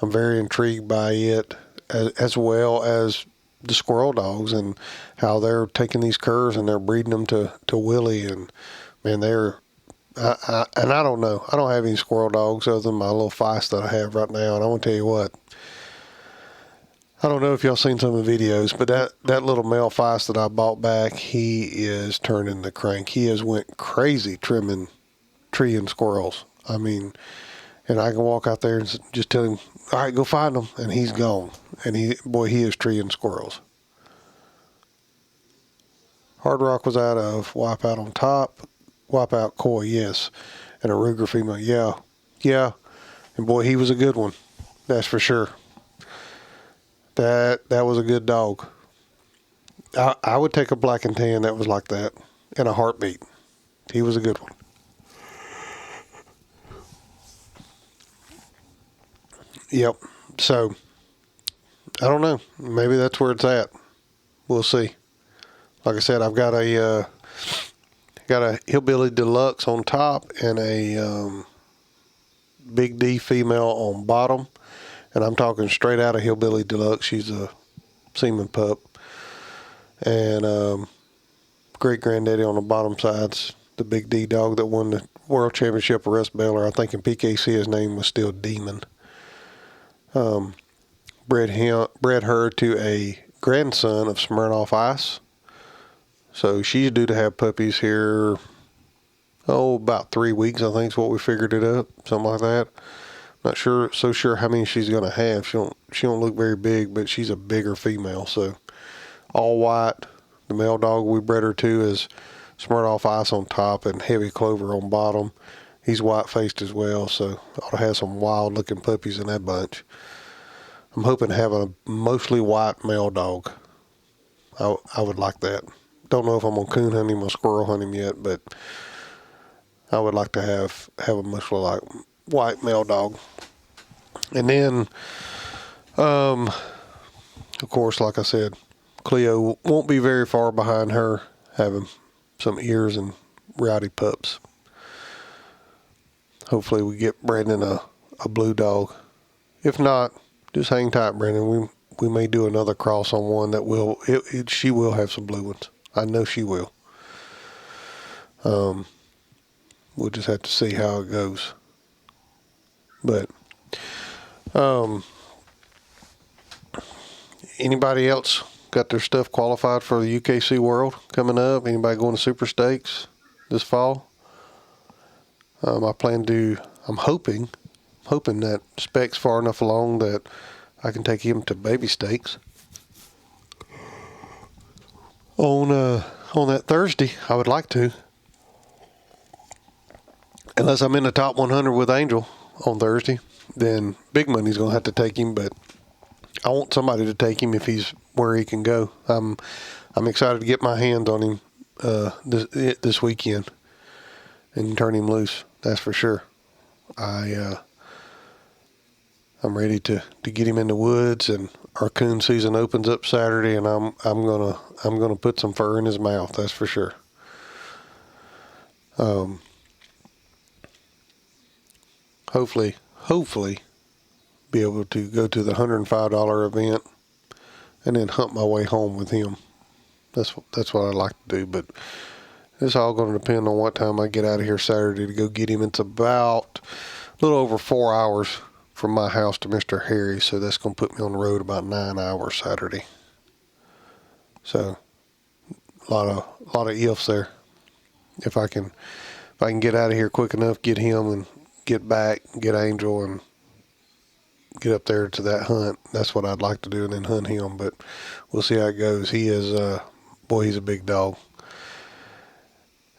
I'm very intrigued by it, as well as the squirrel dogs and how they're taking these curs and they're breeding them to Willie. And man, I don't know. I don't have any squirrel dogs other than my little feist that I have right now. And I want to tell you what, I don't know if y'all seen some of the videos, but that little male feist that I bought back, he is turning the crank. He has went crazy trimming tree and squirrels. I mean, and I can walk out there and just tell him, all right, go find them, and he's gone. And he is treeing squirrels. Hard Rock was out of Wipeout on top, Wipeout Coy, yes, and a Ruger female, yeah, and boy, he was a good one, that's for sure. That was a good dog. I would take a black and tan that was like that in a heartbeat. He was a good one. Yep. So, I don't know. Maybe that's where it's at. We'll see. Like I said, I've got a Hillbilly Deluxe on top and a Big D female on bottom. And I'm talking straight out of Hillbilly Deluxe. She's a semen pup. And great granddaddy on the bottom side's the Big D dog that won the World Championship of Rust Baylor. I think in PKC his name was still Demon. Bred her to a grandson of Smirnoff Ice. So she's due to have puppies here, about 3 weeks, I think is what we figured it up, something like that. Not sure how many she's going to have. She don't look very big, but she's a bigger female. So all white. The male dog we bred her to is Smirnoff Ice on top and Heavy Clover on bottom. He's white-faced as well, so ought to have some wild-looking puppies in that bunch. I'm hoping to have a mostly white male dog. I would like that. Don't know if I'm going to coon hunt him or squirrel hunt him yet, but I would like to have a mostly like white male dog. And then, of course, like I said, Cleo won't be very far behind her, having some ears and rowdy pups. Hopefully we get Brandon a blue dog. If not, just hang tight, Brandon. We may do another cross on one that she will have some blue ones. I know she will. We'll just have to see how it goes. But anybody else got their stuff qualified for the UKC World coming up? Anybody going to Super Stakes this fall? I'm hoping that Spec's far enough along that I can take him to baby stakes. On that Thursday, I would like to. Unless I'm in the top 100 with Angel on Thursday, then Big Money's going to have to take him, but I want somebody to take him if he's where he can go. I'm excited to get my hands on him this weekend and turn him loose. That's for sure. I'm ready to get him in the woods, and our coon season opens up Saturday, and I'm gonna put some fur in his mouth. That's for sure. Hopefully be able to go to the $105 event and then hunt my way home with him. That's what I'd like to do, but it's all going to depend on what time I get out of here Saturday to go get him. It's about a little over 4 hours from my house to Mr. Harry, so that's going to put me on the road about 9 hours Saturday. So a lot of ifs there. If I can get out of here quick enough, get him and get back, get Angel and get up there to that hunt. That's what I'd like to do, and then hunt him, but we'll see how it goes. He is, he's a big dog.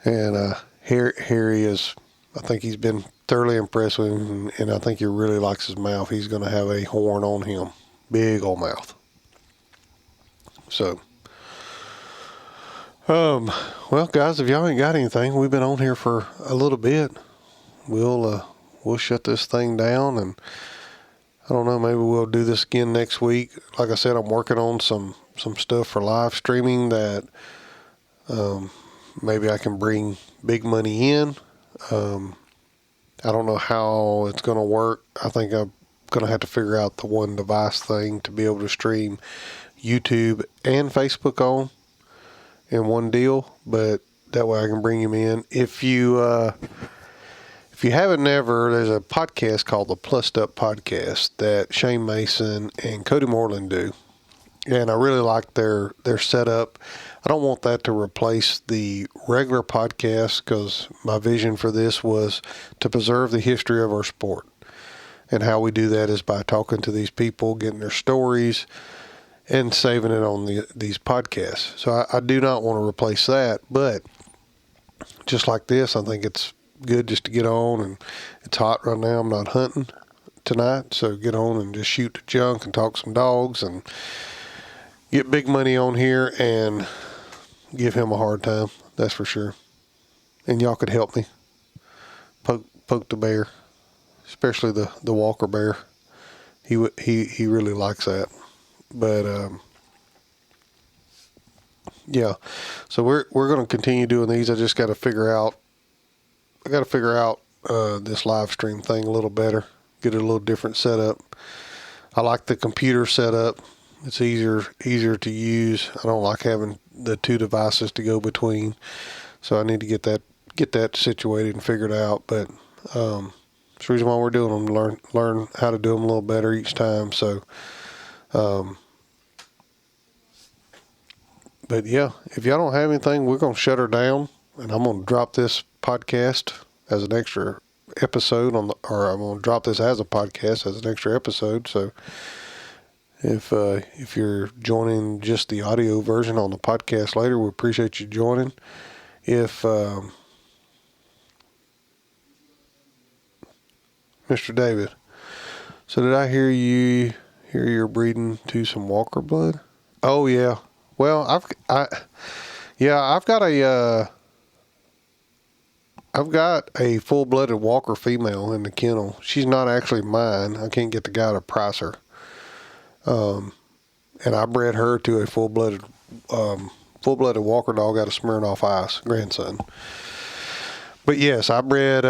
And Harry is, I think he's been thoroughly impressed with him, and I think he really likes his mouth. He's going to have a horn on him. Big old mouth. So, well, guys, if y'all ain't got anything, we've been on here for a little bit. We'll shut this thing down, and I don't know, maybe we'll do this again next week. Like I said, I'm working on some stuff for live streaming that maybe I can bring big money in. I don't know how it's going to work. I think I'm going to have to figure out the one device thing to be able to stream YouTube and Facebook on in one deal, but that way I can bring him in. If you haven't never, there's a podcast called the Plussed Up Podcast that Shane Mason and Cody Moreland do. And I really like their setup. I don't want that to replace the regular podcast, because my vision for this was to preserve the history of our sport. And how we do that is by talking to these people, getting their stories, and saving it on these podcasts. So I do not want to replace that. But just like this, I think it's good just to get on, and it's hot right now. I'm not hunting tonight, so get on and just shoot the junk and talk some dogs and get big money on here and give him a hard time. That's for sure. And y'all could help me poke the bear, especially the Walker bear. He really likes that. But yeah, so we're going to continue doing these. I just got to figure out. This live stream thing a little better. Get it a little different setup. I like the computer setup. It's easier to use. I don't like having the two devices to go between. So I need to get that situated and figured out. But it's the reason why we're doing them. Learn how to do them a little better each time. So. But yeah, if y'all don't have anything, we're going to shut her down, and I'm going to drop this podcast as an extra episode I'm going to drop this as a podcast as an extra episode. So if you're joining just the audio version on the podcast later, we appreciate you joining. If Mr. David, so did I hear you're breeding to some Walker blood? Oh yeah. Well, I've got a full-blooded Walker female in the kennel. She's not actually mine. I can't get the guy to price her. And I bred her to a full-blooded Walker dog out of Smirnoff Ice, grandson. But yes, I bred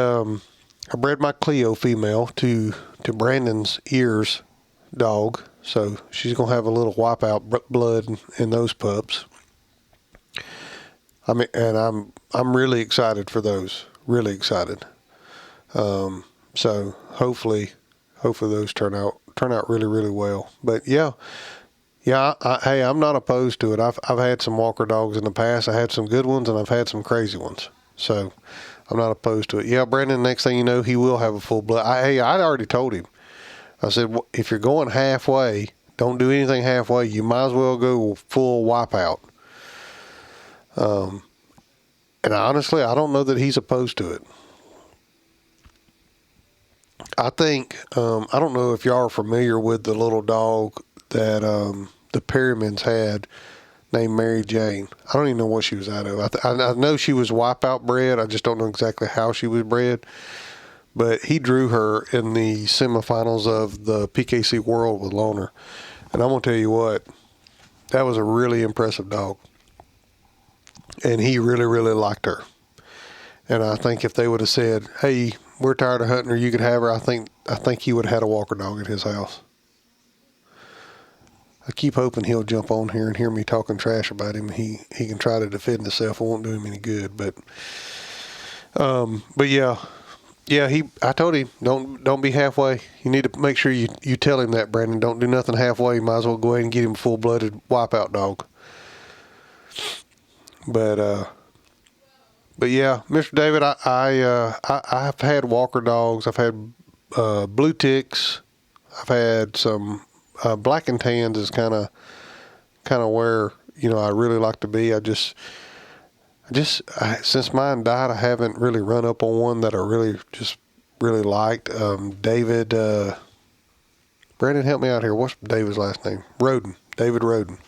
my Cleo female to Brandon's Ears dog. So she's going to have a little wipeout blood in those pups. And I'm really excited for those. Really excited. So hopefully those turn out really, really well. But yeah, hey, I'm not opposed to it. I've had some Walker dogs in the past. I had some good ones and I've had some crazy ones. So I'm not opposed to it. Yeah, Brandon, next thing you know, he will have a full blood. I already told him. I said, if you're going halfway, don't do anything halfway. You might as well go full wipeout. And honestly, I don't know that he's opposed to it. I think, I don't know if y'all are familiar with the little dog that the Perrymans had named Mary Jane. I don't even know what she was out of. I know she was wipeout bred. I just don't know exactly how she was bred. But he drew her in the semifinals of the PKC World with Loner. And I'm going to tell you what, that was a really impressive dog. And he really, really liked her. And I think if they would have said, hey, we're tired of hunting her, you could have her, I think he would have had a Walker dog at his house. I keep hoping he'll jump on here and hear me talking trash about him. He can try to defend himself. It won't do him any good. But yeah. Yeah, I told him, don't be halfway. You need to make sure you tell him that, Brandon. Don't do nothing halfway. You might as well go ahead and get him a full-blooded wipeout dog. But yeah, Mr. David, I've had Walker dogs. I've had blue ticks. I've had some black and tans is kind of where I really like to be. Since mine died, I haven't really run up on one that I really liked. David, Brandon, help me out here. What's David's last name? Roden. David Roden.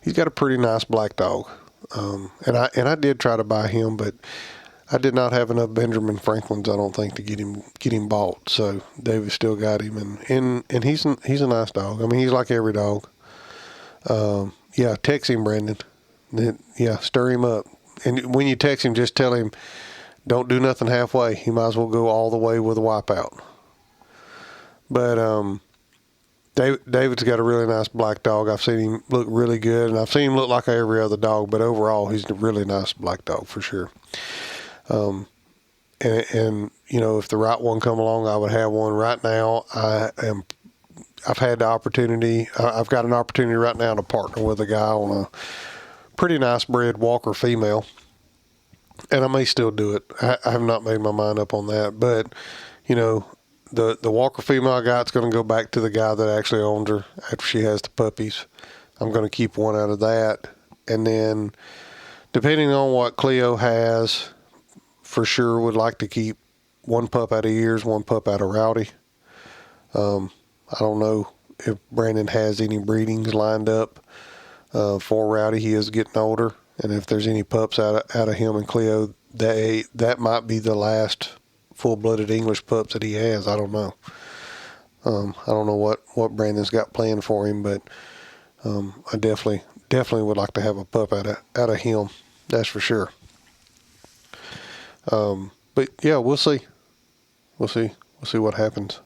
He's got a pretty nice black dog. And I did try to buy him, but I did not have enough Benjamin Franklins, I don't think, to get him bought. So David still got him, and he's a nice dog. I mean, he's like every dog. Yeah, text him, Brandon. Yeah, stir him up. And when you text him, just tell him, don't do nothing halfway. He might as well go all the way with a wipeout. But David's got a really nice black dog. I've seen him look really good, and I've seen him look like every other dog. But overall, he's a really nice black dog for sure. And you know, if the right one come along, I would have one. Right now, I've had the opportunity. I've got an opportunity right now to partner with a guy on a pretty nice bred Walker female, and I may still do it. I have not made my mind up on that, but you know, the Walker female I got's going to go back to the guy that actually owns her after she has the puppies. I'm going to keep one out of that, and then depending on what Cleo has, for sure would like to keep one pup out of Ears, one pup out of Rowdy. I don't know if Brandon has any breedings lined up for Rowdy. He is getting older, and if there's any pups out of him and Cleo, that might be the last full-blooded English pups that he has. I don't know. I don't know what Brandon's got planned for him, but I definitely would like to have a pup out of him. That's for sure. But yeah, we'll see. We'll see what happens.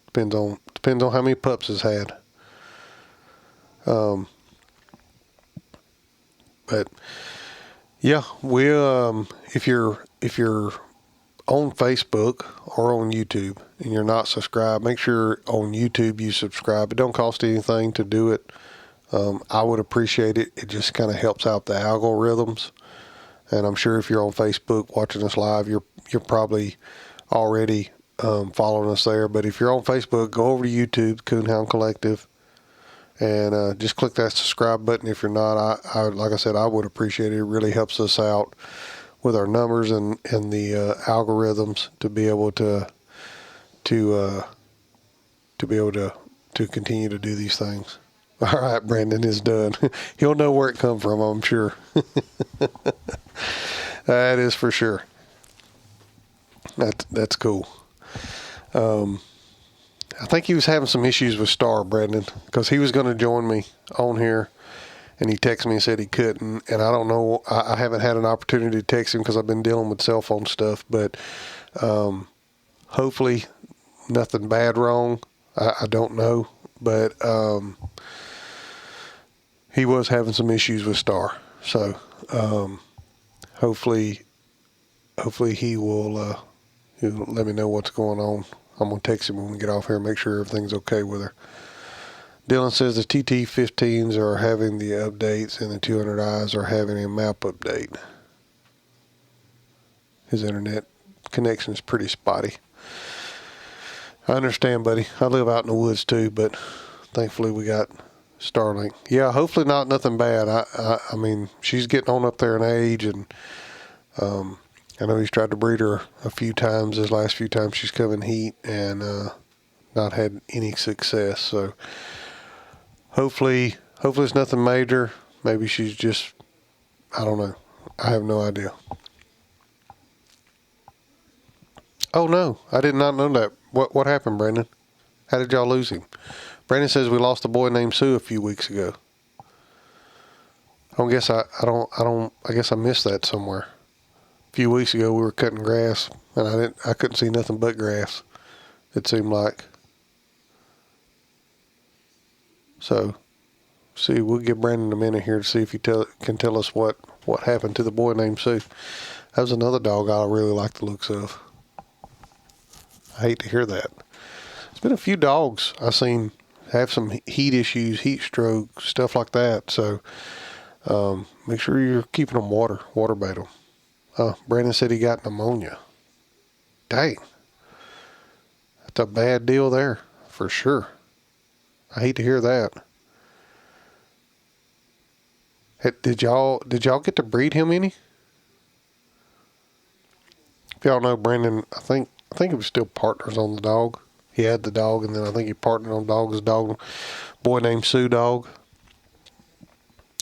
Depends on how many pups has had. But yeah, we if you're on Facebook or on YouTube and you're not subscribed, make sure on YouTube you subscribe. It don't cost anything to do it. I would appreciate it. It just kind of helps out the algorithms. And I'm sure if you're on Facebook watching us live, you're probably already following us there. But if you're on Facebook, go over to YouTube, Coonhound Collective, and just click that subscribe button. If you're not, I like I said, I would appreciate it. It really helps us out with our numbers and the algorithms to be able to continue to do these things. All right, Brandon is done. He'll know where it come from, I'm sure. That is for sure. That's cool. I think he was having some issues with Star, Brandon, because he was going to join me on here, and he texted me and said he couldn't. And I don't know. I haven't had an opportunity to text him because I've been dealing with cell phone stuff. But hopefully nothing bad wrong. I don't know. But he was having some issues with Star. So hopefully he will he'll let me know what's going on. I'm going to text him when we get off here and make sure everything's okay with her. Dylan says the TT15s are having the updates and the 200Is are having a map update. His internet connection is pretty spotty. I understand, buddy. I live out in the woods too, but thankfully we got Starlink. Yeah, hopefully not nothing bad. I mean, she's getting on up there in age, and I know he's tried to breed her a few times. His last few times she's come in heat and not had any success. So hopefully it's nothing major. Maybe she's just, I don't know. I have no idea. Oh no, I did not know that. What happened, Brandon? How did y'all lose him? Brandon says we lost a boy named Sue a few weeks ago. I guess I guess I missed that somewhere. A few weeks ago we were cutting grass and I couldn't see nothing but grass. It seemed like. So, see, we'll give Brandon a minute here to see if he can tell us what happened to the boy named Sue. That was another dog I really like the looks of. I hate to hear that. There's been a few dogs I've seen have some heat issues, heat stroke, stuff like that. So make sure you're keeping them water bait them. Brandon said he got pneumonia. Dang. That's a bad deal there, for sure. I hate to hear that. Did y'all get to breed him any? If y'all know Brandon, I think he was still partners on the dog. He had the dog, and then I think he partnered on his dog, boy named Sue Dog.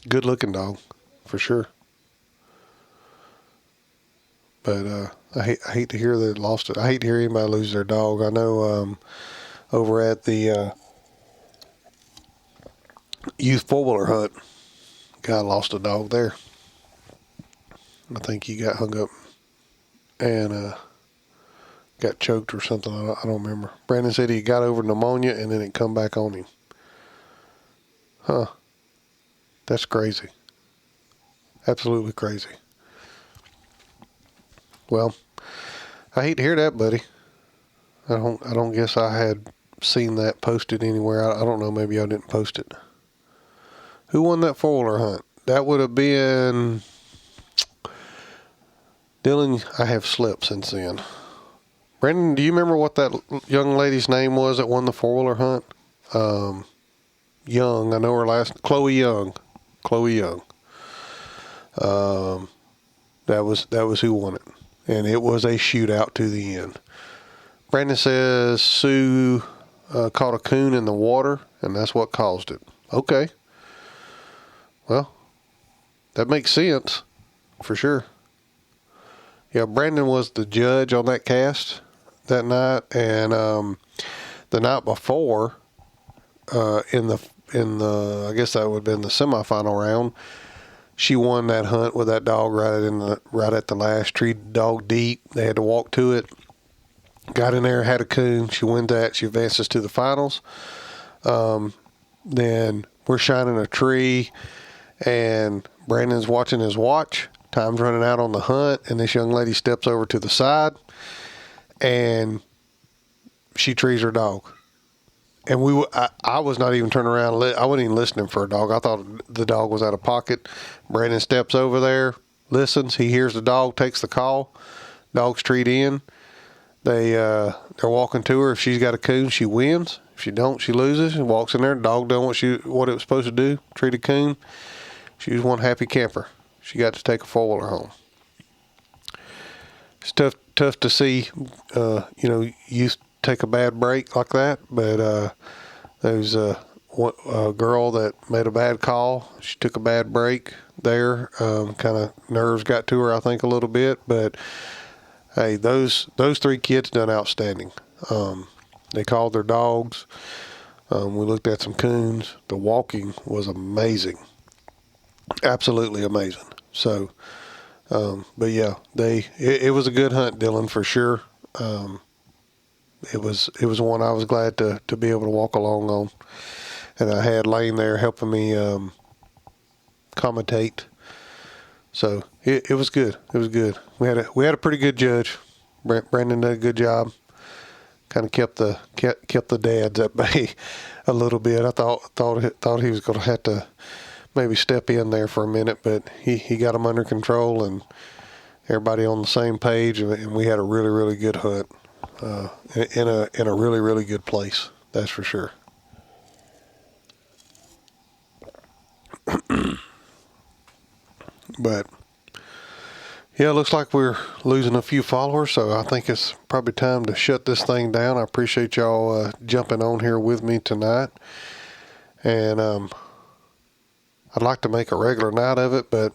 Good looking dog, for sure. But I hate to hear they lost it. I hate to hear anybody lose their dog. I know over at the youth four-wheeler hunt, guy lost a dog there. I think he got hung up and got choked or something. I don't remember. Brandon said he got over pneumonia and then it come back on him. Huh. That's crazy. Absolutely crazy. Well, I hate to hear that, buddy. I don't guess I had seen that posted anywhere. I don't know. Maybe I didn't post it. Who won that four-wheeler hunt? That would have been Dylan. I have slept since then. Brandon, do you remember what that young lady's name was that won the four-wheeler hunt? Young. I know her last. Chloe Young. Chloe Young. That was who won it, and it was a shootout to the end. Brandon says Sue caught a coon in the water, and that's what caused it. Okay. Well, that makes sense, for sure. Yeah, Brandon was the judge on that cast that night, and the night before, in the I guess that would have been the semifinal round, she won that hunt with that dog right at the last tree. Dog deep. They had to walk to it. Got in there, had a coon. She wins that. She advances to the finals. Then we're shining a tree, and Brandon's watching his watch. Time's running out on the hunt, and this young lady steps over to the side, and she trees her dog. And I was not even turning around. I wasn't even listening for a dog. I thought the dog was out of pocket. Brandon steps over there, listens. He hears the dog, takes the call. Dog's treed in. They're walking to her. If she's got a coon, she wins. If she don't, she loses. She walks in there. Dog done what it was supposed to do. Treat a coon. She was one happy camper. She got to take a four-wheeler home. It's tough to see, youth take a bad break like that, but there's a girl that made a bad call. She took a bad break there. Kind of nerves got to her, I think, a little bit, but hey, those three kids done outstanding. They called their dogs. We looked at some coons. The walking was amazing. Absolutely amazing. So, but yeah, it was a good hunt, Dylan, for sure. It was one I was glad to be able to walk along on, and I had Lane there helping me commentate. So it was good. It was good. We had a pretty good judge. Brandon did a good job. Kind of kept the dads at bay a little bit. I thought he was going to have to maybe step in there for a minute, but he got them under control and everybody on the same page, and we had a really, really good hunt. In a really, really good place, that's for sure. But yeah, it looks like we're losing a few followers, so I think it's probably time to shut this thing down. I appreciate y'all jumping on here with me tonight, and I'd like to make a regular night of it, but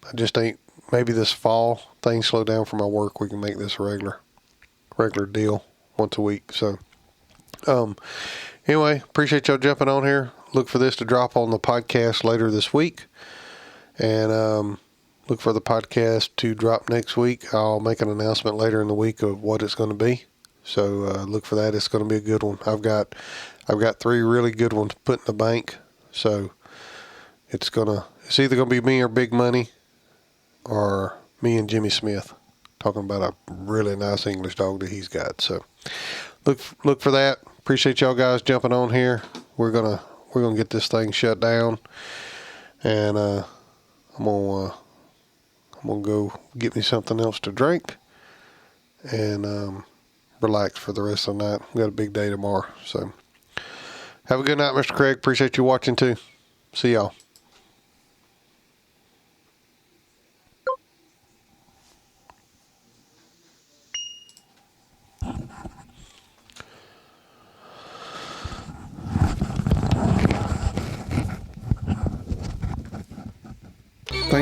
I just ain't. Maybe this fall things slow down for my work, we can make this a regular deal once a week. So anyway, appreciate y'all jumping on here. Look for this to drop on the podcast later this week, and look for the podcast to drop next week. I'll make an announcement later in the week of what it's going to be, so look for that. It's going to be a good one. I've got 3 really good ones put in the bank, so it's either going to be me or Big Money, or me and Jimmy Smith talking about a really nice English dog that he's got. So look for that. Appreciate y'all guys jumping on here. We're gonna get this thing shut down, and I'm gonna go get me something else to drink and relax for the rest of the night. We got a big day tomorrow. So have a good night, Mr. Craig. Appreciate you watching too. See y'all.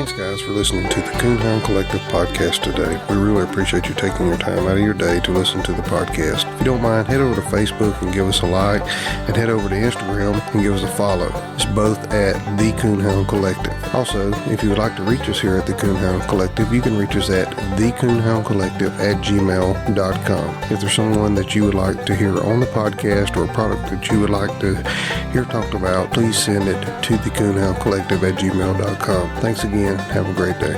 Thanks, guys, for listening to the Coonhound Collective podcast today. We really appreciate you taking your time out of your day to listen to the podcast. If you don't mind, head over to Facebook and give us a like, and head over to Instagram and give us a follow. It's both at the Coonhound Collective. Also, if you would like to reach us here at the Coonhound Collective, you can reach us at thecoonhoundcollective@gmail.com. If there's someone that you would like to hear on the podcast or a product that you would like to hear talked about, please send it to thecoonhoundcollective@gmail.com. Thanks again. Have a great day.